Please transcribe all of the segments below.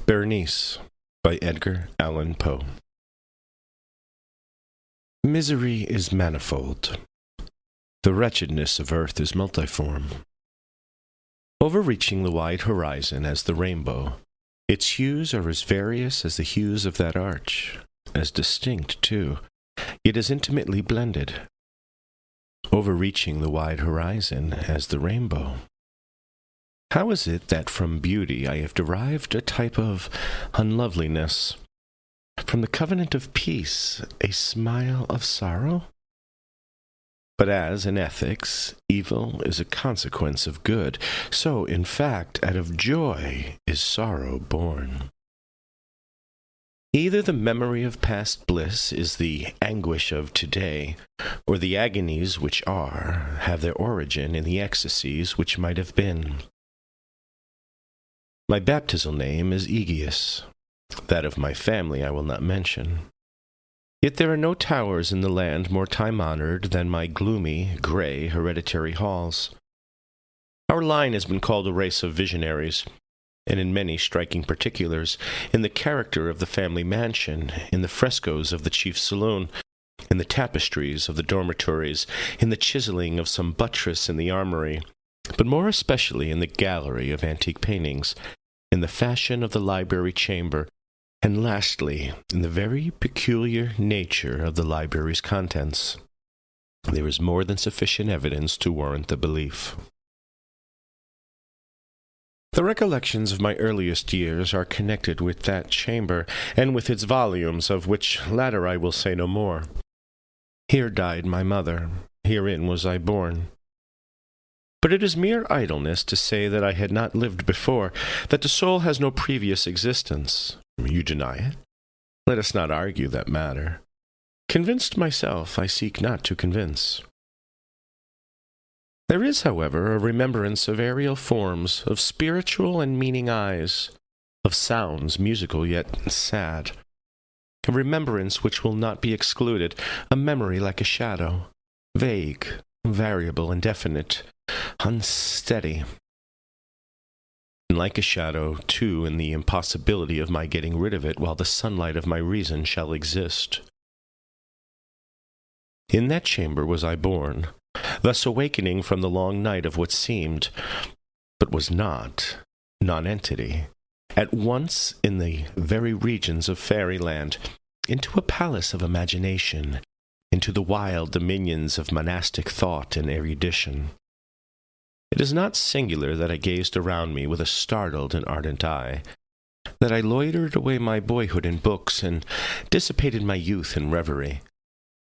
Berenice by Edgar Allan Poe. Misery is manifold. The wretchedness of earth is multiform. Overreaching the wide horizon as the rainbow, its hues are as various as the hues of that arch, as distinct, too, yet as intimately blended. Overreaching the wide horizon as the rainbow. How is it that from beauty I have derived a type of unloveliness? From the covenant of peace, a smile of sorrow? But as in ethics, evil is a consequence of good, so, in fact, out of joy is sorrow born. Either the memory of past bliss is the anguish of today, or the agonies which are have their origin in the ecstasies which might have been. My baptismal name is Aegeus. That of my family I will not mention. Yet there are no towers in the land more time-honored than my gloomy, gray, hereditary halls. Our line has been called a race of visionaries, and in many striking particulars, in the character of the family mansion, in the frescoes of the chief saloon, in the tapestries of the dormitories, in the chiseling of some buttress in the armory, but more especially in the gallery of antique paintings, in the fashion of the library chamber, and lastly, in the very peculiar nature of the library's contents. There is more than sufficient evidence to warrant the belief. The recollections of my earliest years are connected with that chamber, and with its volumes, of which latter I will say no more. Here died my mother. Herein was I born. But it is mere idleness to say that I had not lived before, that the soul has no previous existence. You deny it? Let us not argue that matter. Convinced myself, I seek not to convince. There is, however, a remembrance of aerial forms, of spiritual and meaning eyes, of sounds musical yet sad, a remembrance which will not be excluded, a memory like a shadow, vague, variable, indefinite, unsteady. And like a shadow, too, in the impossibility of my getting rid of it while the sunlight of my reason shall exist. In that chamber was I born, thus awakening from the long night of what seemed, but was not, nonentity, at once in the very regions of fairyland, into a palace of imagination, into the wild dominions of monastic thought and erudition. It is not singular that I gazed around me with a startled and ardent eye, that I loitered away my boyhood in books and dissipated my youth in reverie.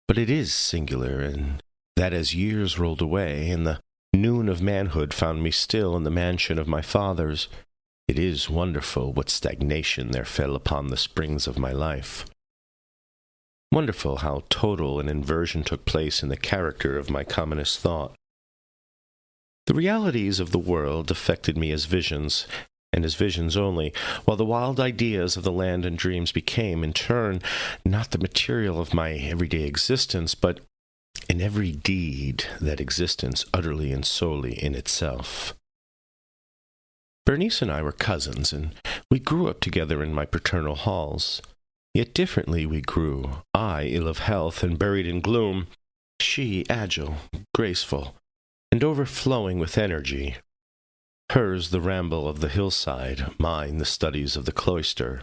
But it is singular, and that as years rolled away, and the noon of manhood found me still in the mansion of my fathers, it is wonderful what stagnation there fell upon the springs of my life. Wonderful how total an inversion took place in the character of my commonest thought. The realities of the world affected me as visions, and as visions only, while the wild ideas of the land and dreams became, in turn, not the material of my everyday existence, but in every deed that existence utterly and solely in itself. Berenice and I were cousins, and we grew up together in my paternal halls. Yet differently we grew, I ill of health and buried in gloom, she agile, graceful, and overflowing with energy. Hers the ramble of the hillside, mine the studies of the cloister.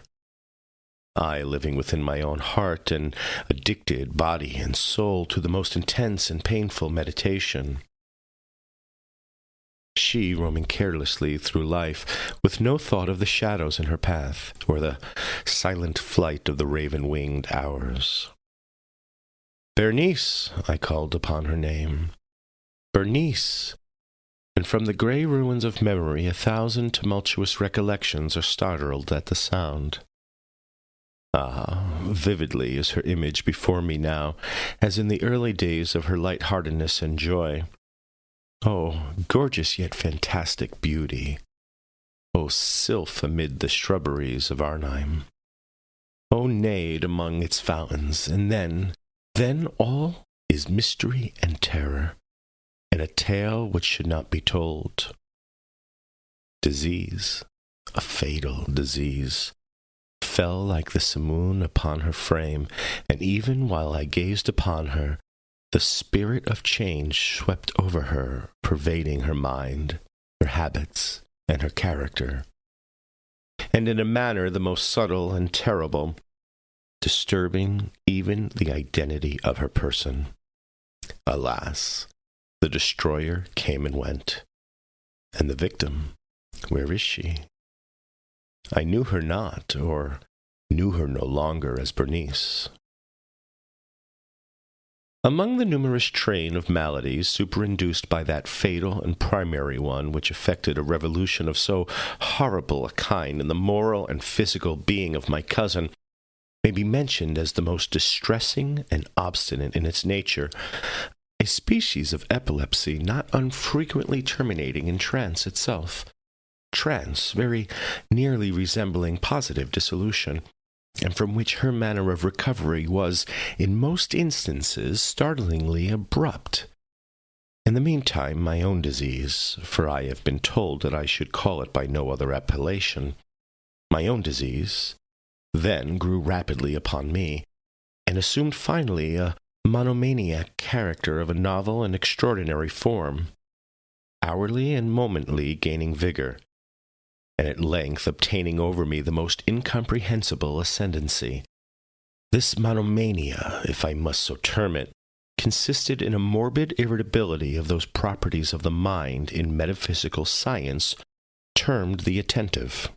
I living within my own heart, and addicted body and soul to the most intense and painful meditation. She roaming carelessly through life, with no thought of the shadows in her path, or the silent flight of the raven-winged hours. Berenice, I called upon her name. Berenice, and from the grey ruins of memory 1,000 tumultuous recollections are startled at the sound. Ah, vividly is her image before me now, as in the early days of her light-heartedness and joy. Oh, gorgeous yet fantastic beauty! Oh, sylph amid the shrubberies of Arnheim! Oh, naiad among its fountains, and then all is mystery and terror, and a tale which should not be told. Disease, a fatal disease, fell like the simoon upon her frame, and even while I gazed upon her, the spirit of change swept over her, pervading her mind, her habits, and her character, and in a manner the most subtle and terrible, disturbing even the identity of her person. Alas, the destroyer came and went, and the victim, where is she? I knew her not, or knew her no longer as Berenice. Among the numerous train of maladies superinduced by that fatal and primary one which effected a revolution of so horrible a kind in the moral and physical being of my cousin, may be mentioned as the most distressing and obstinate in its nature, a species of epilepsy not unfrequently terminating in trance itself. Trance very nearly resembling positive dissolution, and from which her manner of recovery was, in most instances, startlingly abrupt. In the meantime, my own disease, for I have been told that I should call it by no other appellation, my own disease, then grew rapidly upon me, and assumed finally a monomaniac character of a novel and extraordinary form, hourly and momently gaining vigor, and at length obtaining over me the most incomprehensible ascendancy. This monomania, if I must so term it, consisted in a morbid irritability of those properties of the mind in metaphysical science termed the attentive.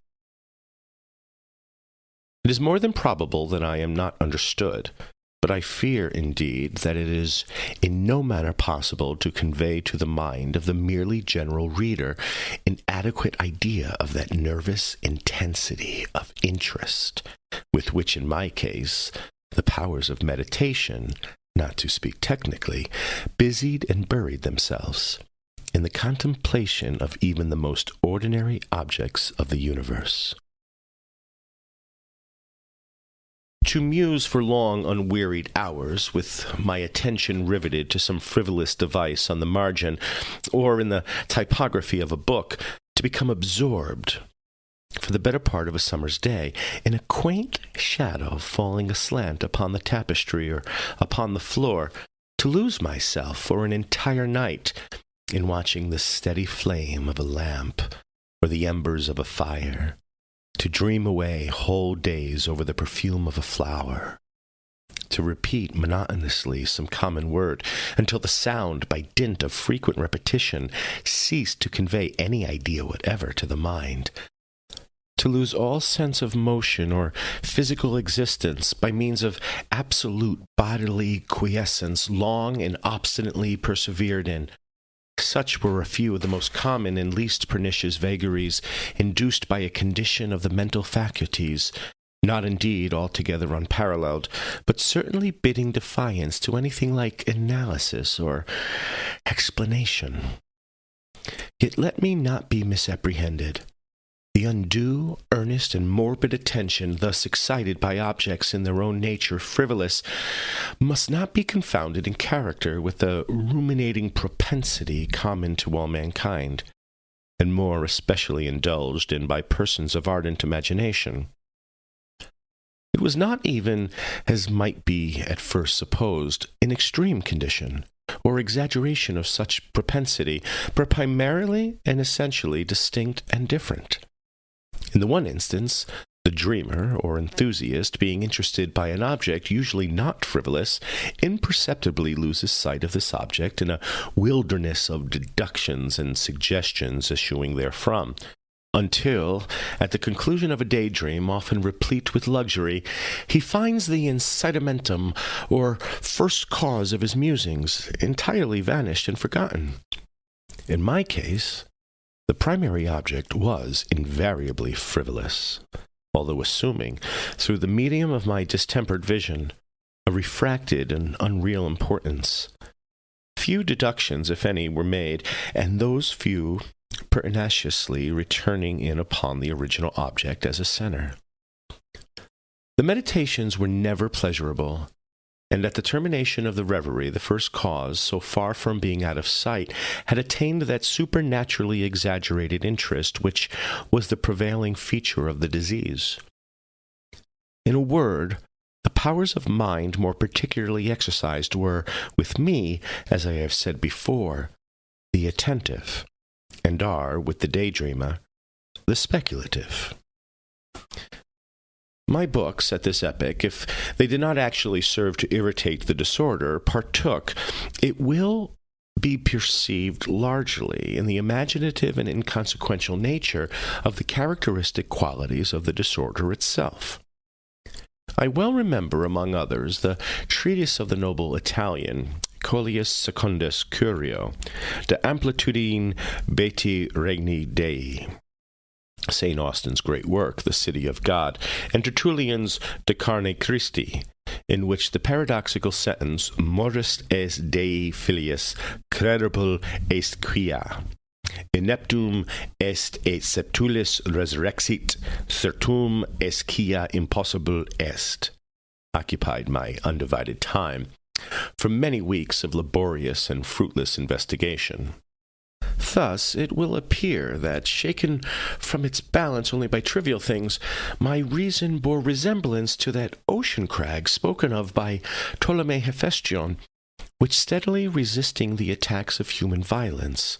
It is more than probable that I am not understood, but I fear, indeed, that it is in no manner possible to convey to the mind of the merely general reader an adequate idea of that nervous intensity of interest with which, in my case, the powers of meditation, not to speak technically, busied and buried themselves in the contemplation of even the most ordinary objects of the universe. To muse for long unwearied hours, with my attention riveted to some frivolous device on the margin, or in the typography of a book, to become absorbed, for the better part of a summer's day, in a quaint shadow falling aslant upon the tapestry or upon the floor, to lose myself for an entire night in watching the steady flame of a lamp or the embers of a fire, to dream away whole days over the perfume of a flower, to repeat monotonously some common word until the sound, by dint of frequent repetition, ceased to convey any idea whatever to the mind, to lose all sense of motion or physical existence by means of absolute bodily quiescence long and obstinately persevered in. Such were a few of the most common and least pernicious vagaries induced by a condition of the mental faculties, not indeed altogether unparalleled, but certainly bidding defiance to anything like analysis or explanation. Yet let me not be misapprehended. The undue, earnest, and morbid attention thus excited by objects in their own nature frivolous must not be confounded in character with the ruminating propensity common to all mankind, and more especially indulged in by persons of ardent imagination. It was not even, as might be at first supposed, an extreme condition, or exaggeration of such propensity, but primarily and essentially distinct and different. In the one instance, the dreamer or enthusiast, being interested by an object usually not frivolous, imperceptibly loses sight of this object in a wilderness of deductions and suggestions issuing therefrom, until, at the conclusion of a daydream often replete with luxury, he finds the incitamentum, or first cause of his musings, entirely vanished and forgotten. In my case, the primary object was invariably frivolous, although assuming, through the medium of my distempered vision, a refracted and unreal importance. Few deductions, if any, were made, and those few pertinaciously returning in upon the original object as a center. The meditations were never pleasurable, and at the termination of the reverie, the first cause, so far from being out of sight, had attained that supernaturally exaggerated interest which was the prevailing feature of the disease. In a word, the powers of mind more particularly exercised were, with me, as I have said before, the attentive, and are, with the daydreamer, the speculative. My books at this epoch, if they did not actually serve to irritate the disorder, partook, it will be perceived largely in the imaginative and inconsequential nature of the characteristic qualities of the disorder itself. I well remember, among others, the treatise of the noble Italian, Coelius Secundus Curio, De Amplitudine Beati Regni Dei, St. Austin's great work, The City of God, and Tertullian's De Carne Christi, in which the paradoxical sentence, Moris est Dei filius, credible est quia, ineptum est et septulis resurrexit, certum est quia impossible est, occupied my undivided time for many weeks of laborious and fruitless investigation. Thus, it will appear that, shaken from its balance only by trivial things, my reason bore resemblance to that ocean crag spoken of by Ptolemy Hephaestion, which, steadily resisting the attacks of human violence,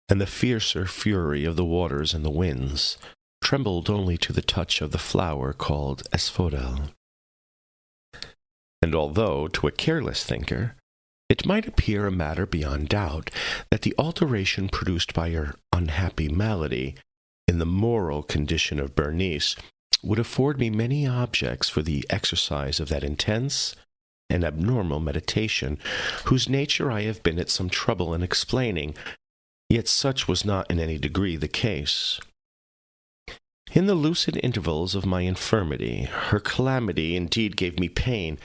and the fiercer fury of the waters and the winds, trembled only to the touch of the flower called asphodel. And although, to a careless thinker, it might appear a matter beyond doubt that the alteration produced by her unhappy malady in the moral condition of Berenice would afford me many objects for the exercise of that intense and abnormal meditation, whose nature I have been at some trouble in explaining, yet such was not in any degree the case. In the lucid intervals of my infirmity, her calamity indeed gave me pain,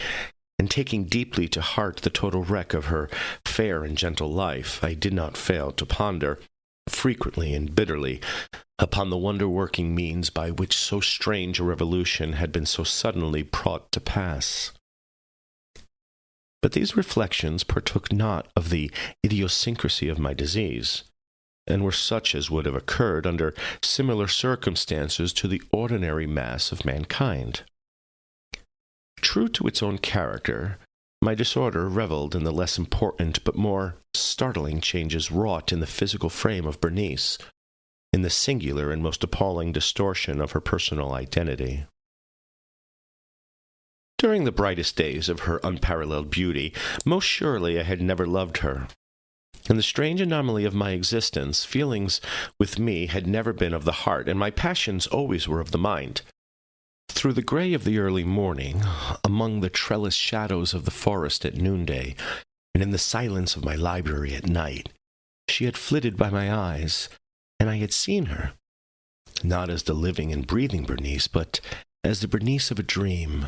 and taking deeply to heart the total wreck of her fair and gentle life, I did not fail to ponder, frequently and bitterly, upon the wonder-working means by which so strange a revolution had been so suddenly brought to pass. But these reflections partook not of the idiosyncrasy of my disease, and were such as would have occurred under similar circumstances to the ordinary mass of mankind. True to its own character, my disorder revelled in the less important but more startling changes wrought in the physical frame of Berenice, in the singular and most appalling distortion of her personal identity. During the brightest days of her unparalleled beauty, most surely I had never loved her. In the strange anomaly of my existence, feelings with me had never been of the heart, and my passions always were of the mind. Through the gray of the early morning, among the trellised shadows of the forest at noonday, and in the silence of my library at night, she had flitted by my eyes, and I had seen her, not as the living and breathing Berenice, but as the Berenice of a dream,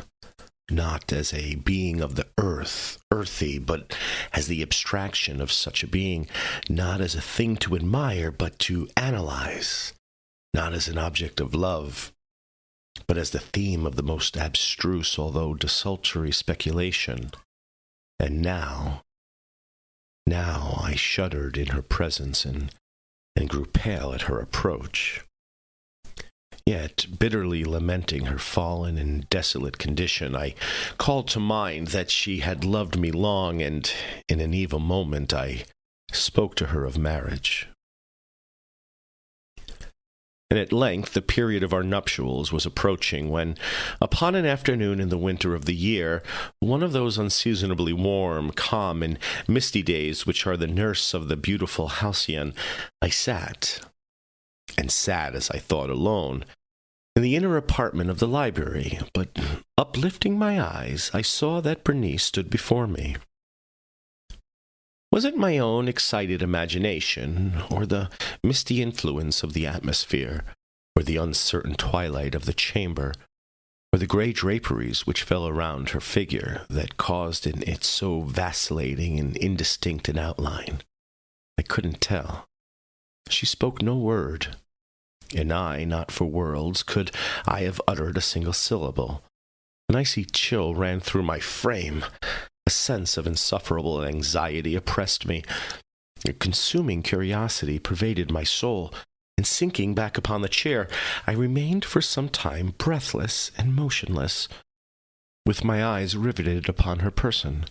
not as a being of the earth, earthy, but as the abstraction of such a being, not as a thing to admire, but to analyze, not as an object of love, but as the theme of the most abstruse, although desultory speculation. And now I shuddered in her presence and grew pale at her approach. Yet, bitterly lamenting her fallen and desolate condition, I called to mind that she had loved me long, and in an evil moment I spoke to her of marriage. And at length the period of our nuptials was approaching, when, upon an afternoon in the winter of the year, one of those unseasonably warm, calm, and misty days which are the nurse of the beautiful halcyon, I sat, and sat, as I thought, alone, in the inner apartment of the library, but, uplifting my eyes, I saw that Berenice stood before me. Was it my own excited imagination, or the misty influence of the atmosphere, or the uncertain twilight of the chamber, or the gray draperies which fell around her figure, that caused in it so vacillating and indistinct an outline? I couldn't tell. She spoke no word, and I, not for worlds, could I have uttered a single syllable. An icy chill ran through my frame. A sense of insufferable anxiety oppressed me. A consuming curiosity pervaded my soul. and sinking back upon the chair, I remained for some time breathless and motionless, with my eyes riveted upon her person.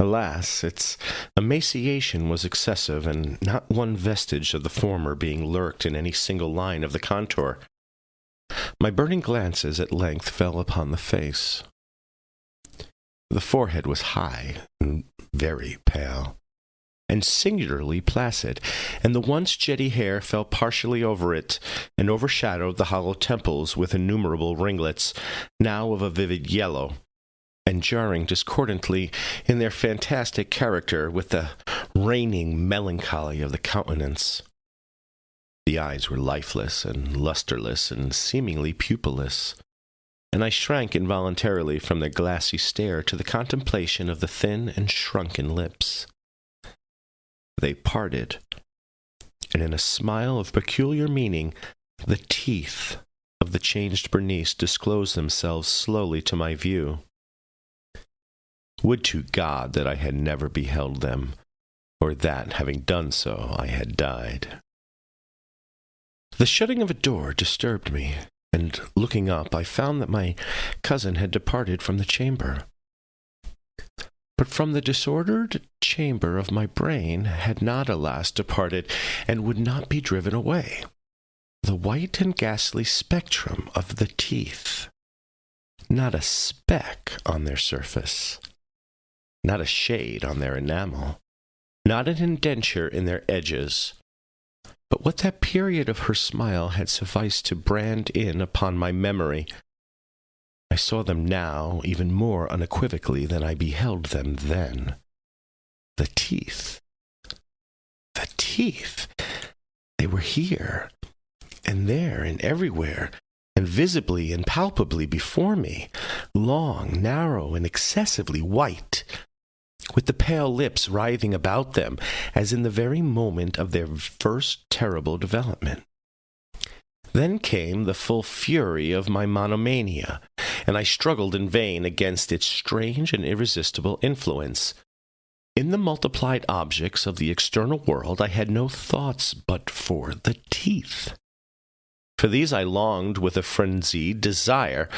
Alas, its emaciation was excessive, and not one vestige of the former being lurked in any single line of the contour. My burning glances at length fell upon the face. The forehead was high and very pale, and singularly placid, and the once jetty hair fell partially over it, and overshadowed the hollow temples with innumerable ringlets, now of a vivid yellow, and jarring discordantly in their fantastic character with the reigning melancholy of the countenance. The eyes were lifeless and lustreless and seemingly pupilless, and I shrank involuntarily from their glassy stare to the contemplation of the thin and shrunken lips. They parted, and in a smile of peculiar meaning, the teeth of the changed Berenice disclosed themselves slowly to my view. Would to God that I had never beheld them, or that, having done so, I had died. The shutting of a door disturbed me, and looking up, I found that my cousin had departed from the chamber. But from the disordered chamber of my brain had not, alas, departed, and would not be driven away, the white and ghastly spectrum of the teeth. Not a speck on their surface, not a shade on their enamel, not an indenture in their edges. But what that period of her smile had sufficed to brand in upon my memory, I saw them now even more unequivocally than I beheld them then. The teeth. The teeth! They were here, and there, and everywhere, and visibly and palpably before me, long, narrow, and excessively white, with the pale lips writhing about them, as in the very moment of their first terrible development. Then came the full fury of my monomania, and I struggled in vain against its strange and irresistible influence. In the multiplied objects of the external world I had no thoughts but for the teeth. For these I longed with a frenzied desire.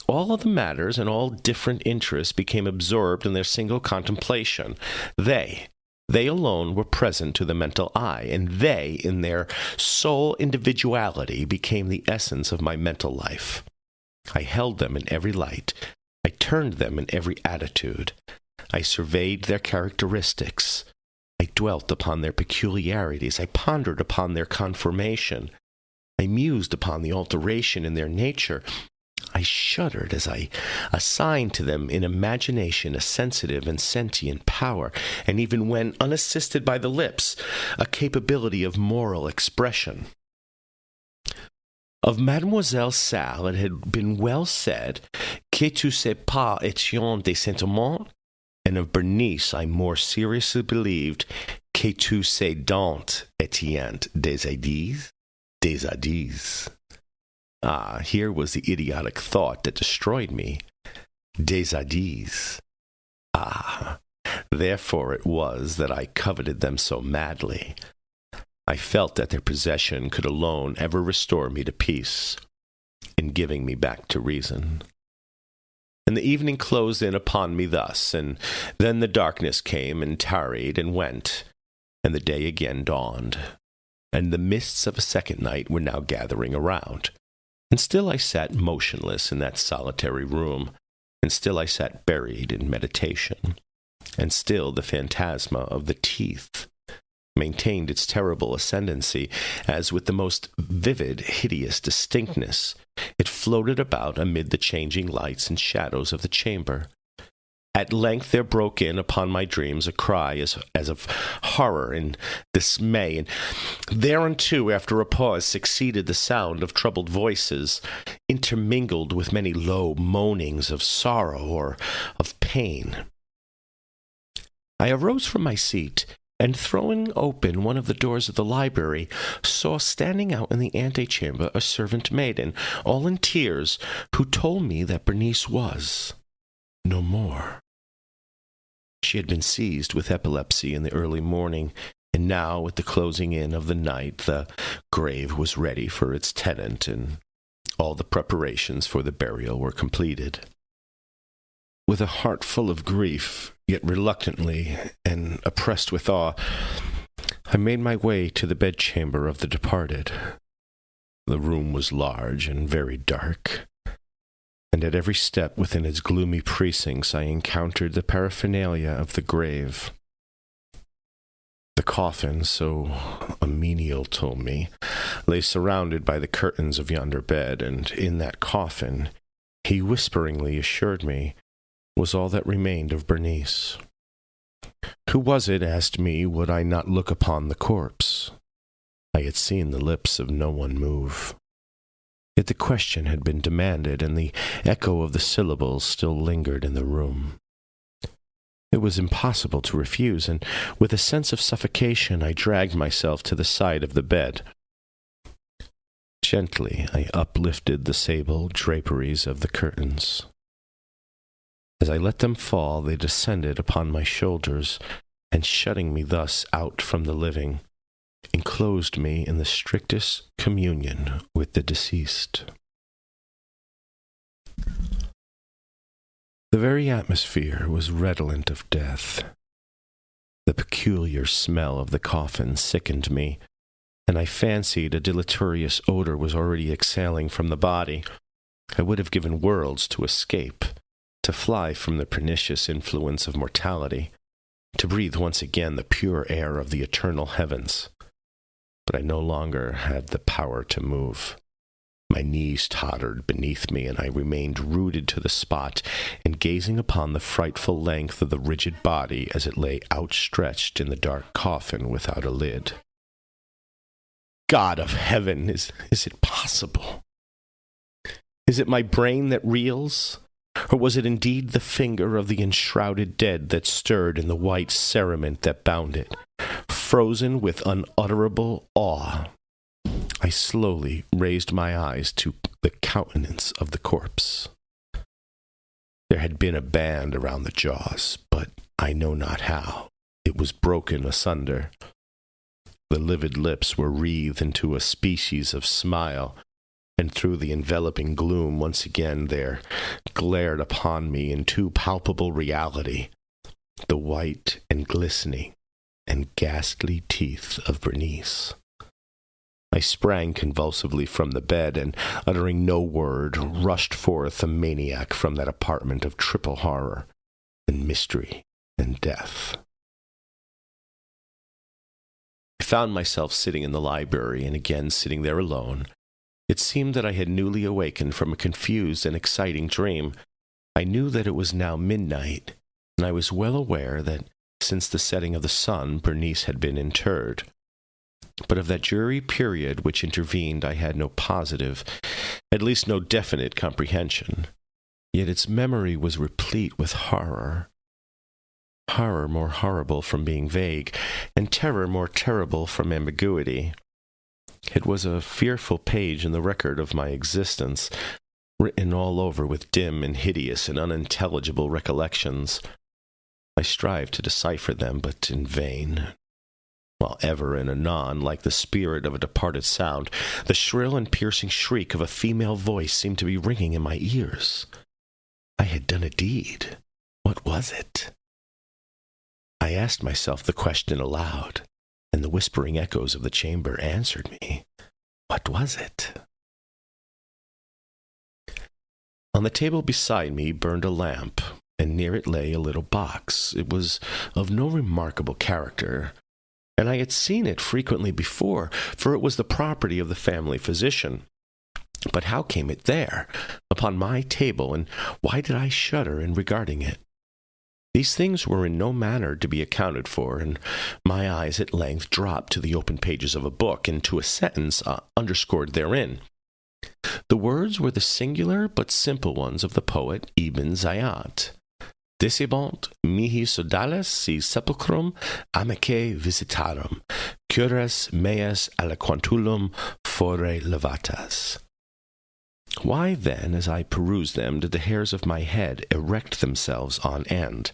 All other matters and all different interests became absorbed in their single contemplation. They alone were present to the mental eye, and they, in their sole individuality, became the essence of my mental life. I held them in every light. I turned them in every attitude. I surveyed their characteristics. I dwelt upon their peculiarities. I pondered upon their conformation. I mused upon the alteration in their nature. I shuddered as I assigned to them in imagination a sensitive and sentient power, and even when unassisted by the lips, a capability of moral expression. Of Mademoiselle Salle it had been well said, que tous ses pas étions des sentiments, and of Berenice I more seriously believed, que tous ses dents étaient des idées. Des idées. Ah, here was the idiotic thought that destroyed me. Des idées. Ah, therefore it was that I coveted them so madly. I felt that their possession could alone ever restore me to peace, in giving me back to reason. And the evening closed in upon me thus, and then the darkness came and tarried and went, and the day again dawned, and the mists of a second night were now gathering around. And still I sat motionless in that solitary room, and still I sat buried in meditation, and still the phantasma of the teeth maintained its terrible ascendancy, as with the most vivid, hideous distinctness it floated about amid the changing lights and shadows of the chamber. At length there broke in upon my dreams a cry as of horror and dismay, and thereunto, after a pause, succeeded the sound of troubled voices, intermingled with many low moanings of sorrow or of pain. I arose from my seat, and throwing open one of the doors of the library, saw standing out in the antechamber a servant maiden, all in tears, who told me that Berenice was no more. She had been seized with epilepsy in the early morning, And now, with the closing in of the night, the grave was ready for its tenant, and all the preparations for the burial were completed. With a heart full of grief, yet reluctantly and oppressed with awe, I made my way to the bedchamber of the departed. The room was large and very dark, and at every step within its gloomy precincts I encountered the paraphernalia of the grave. The coffin, so a menial told me, lay surrounded by the curtains of yonder bed, and in that coffin, he whisperingly assured me, was all that remained of Berenice. Who was it, asked me, would I not look upon the corpse? I had seen the lips of no one move. Yet the question had been demanded, and the echo of the syllables still lingered in the room. It was impossible to refuse, and with a sense of suffocation I dragged myself to the side of the bed. Gently I uplifted the sable draperies of the curtains. As I let them fall, they descended upon my shoulders, and shutting me thus out from the living, enclosed me in the strictest communion with the deceased. The very atmosphere was redolent of death. The peculiar smell of the coffin sickened me, and I fancied a deleterious odor was already exhaling from the body. I would have given worlds to escape, to fly from the pernicious influence of mortality, to breathe once again the pure air of the eternal heavens. But I no longer had the power to move. My knees tottered beneath me, and I remained rooted to the spot, and gazing upon the frightful length of the rigid body as it lay outstretched in the dark coffin without a lid. God of heaven, is it possible? Is it my brain that reels? Or was it indeed the finger of the enshrouded dead that stirred in the white cerement that bound it? Frozen with unutterable awe, I slowly raised my eyes to the countenance of the corpse. There had been a band around the jaws, but I know not how. It was broken asunder. The livid lips were wreathed into a species of smile, and through the enveloping gloom once again there glared upon me in too palpable reality the white and glistening and ghastly teeth of Berenice. I sprang convulsively from the bed, and, uttering no word, rushed forth a maniac from that apartment of triple horror and mystery and death. I found myself sitting in the library, and again sitting there alone. It seemed that I had newly awakened from a confused and exciting dream. I knew that it was now midnight, and I was well aware that since the setting of the sun Berenice had been interred. But of that dreary period which intervened I had no positive, at least no definite comprehension. Yet its memory was replete with horror. Horror more horrible from being vague, and terror more terrible from ambiguity. It was a fearful page in the record of my existence, written all over with dim and hideous and unintelligible recollections. I strived to decipher them, but in vain. While ever and anon, like the spirit of a departed sound, the shrill and piercing shriek of a female voice seemed to be ringing in my ears. I had done a deed. What was it? I asked myself the question aloud, and the whispering echoes of the chamber answered me. What was it? On the table beside me burned a lamp, and near it lay a little box. It was of no remarkable character, and I had seen it frequently before, for it was the property of the family physician. But how came it there, upon my table, and why did I shudder in regarding it? These things were in no manner to be accounted for, and my eyes at length dropped to the open pages of a book, and to a sentence underscored therein. The words were the singular but simple ones of the poet Ibn Zayat. Decebant mihi sodales si sepulchrum amicae visitarum, cures meas aliquantulum fore levatas. Why, then, as I perused them, did the hairs of my head erect themselves on end?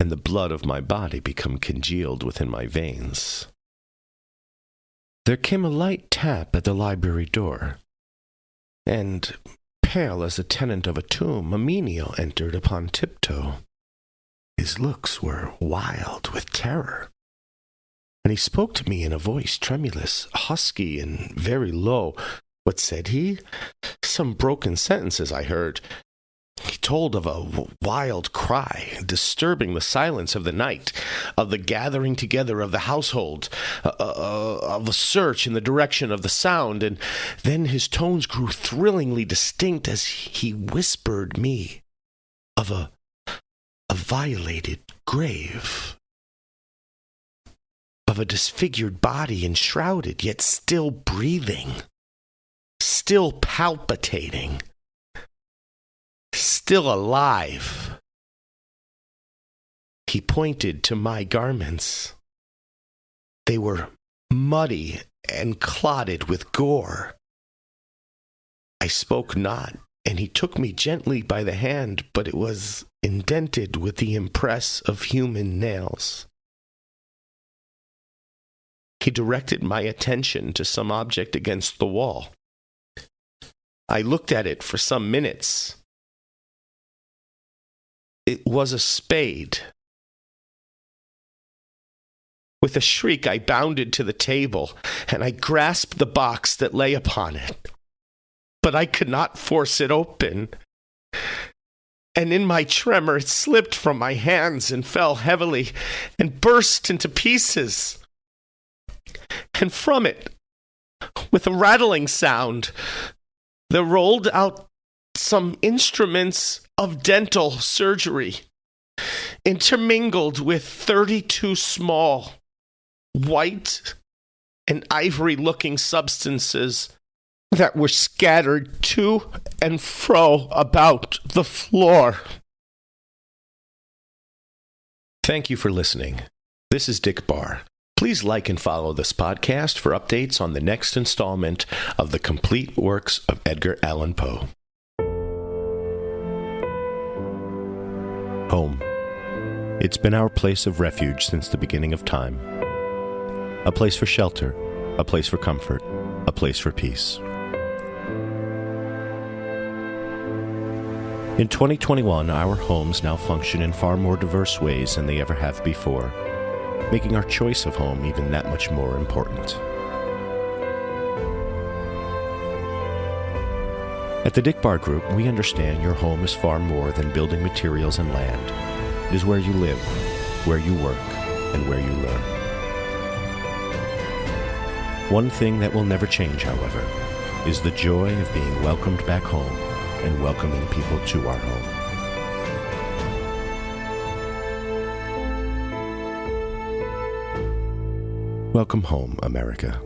and the blood of my body become congealed within my veins. There came a light tap at the library door, and, pale as a tenant of a tomb, a menial entered upon tiptoe. His looks were wild with terror, and he spoke to me in a voice tremulous, husky, and very low. What said he? Some broken sentences I heard. He told of a wild cry, disturbing the silence of the night, of the gathering together of the household, of a search in the direction of the sound, and then his tones grew thrillingly distinct as he whispered me of a violated grave, of a disfigured body enshrouded, yet still breathing, still palpitating, still alive. He pointed to my garments. They were muddy and clotted with gore. I spoke not, and he took me gently by the hand, but it was indented with the impress of human nails. He directed my attention to some object against the wall. I looked at it for some minutes. It was a spade. With a shriek, I bounded to the table, and I grasped the box that lay upon it. But I could not force it open. And in my tremor, it slipped from my hands and fell heavily and burst into pieces. And from it, with a rattling sound, there rolled out some instruments of dental surgery, intermingled with 32 small, white and ivory-looking substances that were scattered to and fro about the floor. Thank you for listening. This is Dick Barr. Please like and follow this podcast for updates on the next installment of the complete works of Edgar Allan Poe. Home. It's been our place of refuge since the beginning of time. A place for shelter, a place for comfort, a place for peace. In 2021, our homes now function in far more diverse ways than they ever have before, making our choice of home even that much more important. At the Dick Barr Group, we understand your home is far more than building materials and land. It is where you live, where you work, and where you learn. One thing that will never change, however, is the joy of being welcomed back home and welcoming people to our home. Welcome home, America.